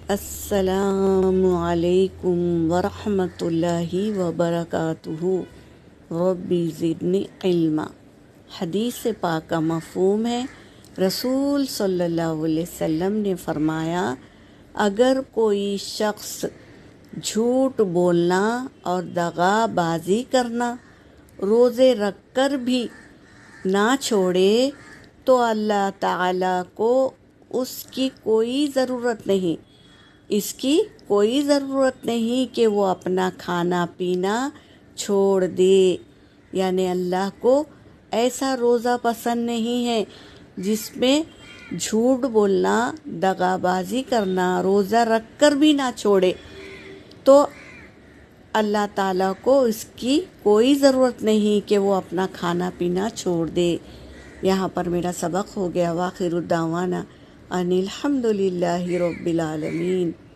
السلام علیکم ورحمۃ اللہ وبرکاتہ۔ ربی زدنی علما۔ حدیث پاک کا مفہوم ہے، رسول صلی اللہ علیہ وسلم نے فرمایا، اگر کوئی شخص جھوٹ بولنا اور دغا بازی کرنا روزے رکھ کر بھی نہ چھوڑے تو اللہ تعالیٰ کو اس کی کوئی ضرورت نہیں کہ وہ اپنا کھانا پینا چھوڑ دے۔ یعنی اللہ کو ایسا روزہ پسند نہیں ہے جس میں جھوٹ بولنا، دغا بازی کرنا، روزہ رکھ کر بھی نہ چھوڑے تو اللہ تعالیٰ کو اس کی کوئی ضرورت نہیں کہ وہ اپنا کھانا پینا چھوڑ دے۔ یہاں پر میرا سبق ہو گیا۔ وآخر دعوانا ان الحمد للہ رب العالمین۔